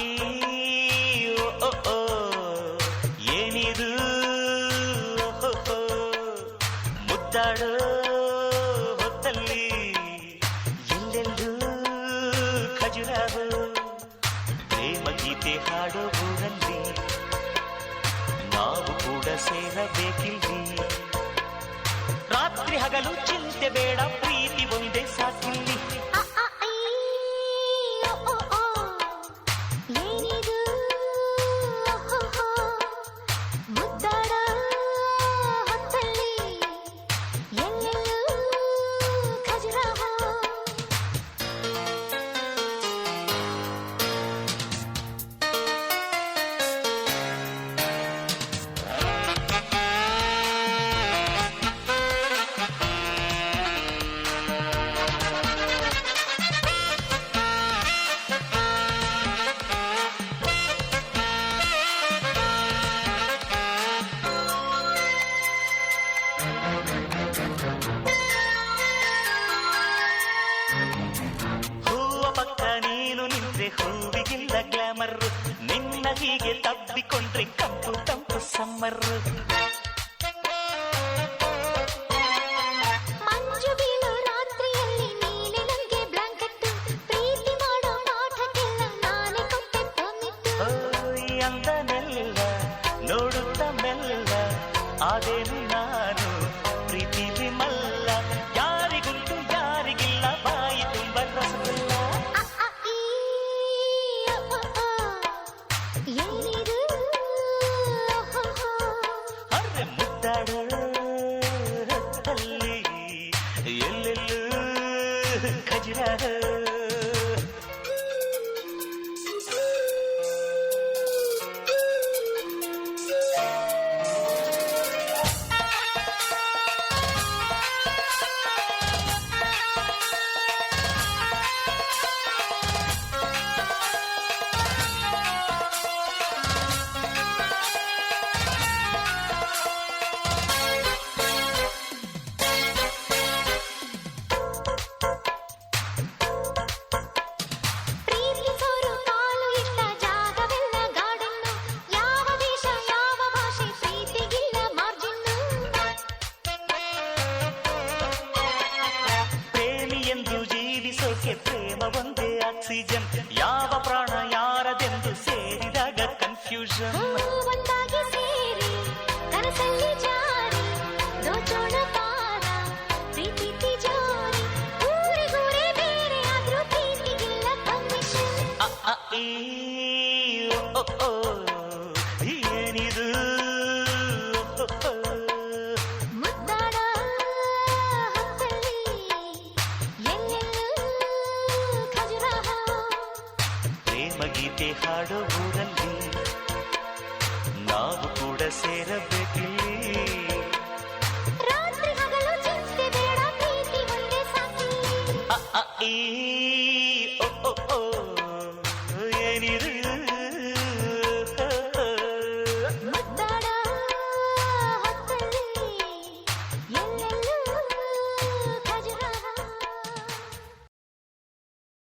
ಈ ಓ ಓ, ಏನಿದು ಓಹೋ, ಮುದ್ದಾಡೋ ಹೊತ್ತಲ್ಲಿ ಎಲ್ಲೆಲ್ಲೂ ಖಜುರಾಹೋ, ಪ್ರೇಮ ಗೀತೆ ಹಾಡೋ ಊರಲ್ಲಿ ನಾವು ಕೂಡ ಸೇರಬೇಕಿಲ್ಲಿ. ರಾತ್ರಿ ಹಗಲು ಚಿಂತೆ ಬೇಡ, ಪ್ರೀತಿ ಒಂದೇ ಸಾಕಿಲ್ಲಿ. ಹೂವಿಗಿಲ್ಲ ಗ್ಲಾಮರ್, ನಿನ್ನ ಹೀಗೆ ತಬ್ಬಿಕೊಂಡ್ರೆ ಕಪ್ಪು ತಂಪು ಸಮ್ಮರ್. ಮಂಜು ಬೀಳೋ ರಾತ್ರಿಯಲ್ಲಿ ನೀನೆ ನಂಗೆ ಬ್ಲಾಂಕೆಟ್, ಪ್ರೀತಿ ಮಾಡೋ ಪಾಠಕ್ಕೆಲ್ಲ ನಾನೇ ಕೊಟ್ಟೆ ಪರ್ಮಿಟ್. ಅಂದನೆಲ್ಲ ನೋಡುತ್ತ ಮೆಲ್ಲ ಆದೇನು ನಾನು ಪ್ರೀತಿ ವಿಮಲ್ಲ. ಯಾರಿಗುಂಟು ಯಾರಿಗಿಲ್ಲ ಬಾಯಿ ತುಂಬ ರಸಗುಲ್ಲ. ಹೊತ್ತಲ್ಲಿ ಎಲ್ಲೆಲ್ಲೂ ಖಜುರಾಹ. ಪ್ರೇಮ ಒಂದೇ ಆಕ್ಸಿಜನ್, ಯಾವ ಪ್ರಾಣ ಯಾರದೆಂದು ಸೇರಿದಾಗ ಕನ್ಫ್ಯೂಷನ್. ಒಂದಾಗಿ ಸೇರಿ ಕನಸಲ್ಲಿ ಜಾರಿ ದೋಚೋಣ ಪಾರ, ಪ್ರೀತಿ ತಿಜೋರಿ ಊರಿಗೂರೇ ಬೇರೆ ಆದ್ರೂ ಪ್ರೀತಿಗಿಲ್ಲ ಕಮಿಷನ್. ಈ ಓ ಓ, ಏನಿದು ಮುದ್ದಾಡ ಹೊತ್ತಲ್ಲಿ ಎಲ್ಲೆಲ್ಲೂ ಖಜುರಾಹ. ಪ್ರೇಮ ಗೀತೆ ಹಾಡೋ ಊರಲ್ಲಿ ನಾವು ಕೂಡ ಸೇರಬೇಕಿಲ್ಲಿ.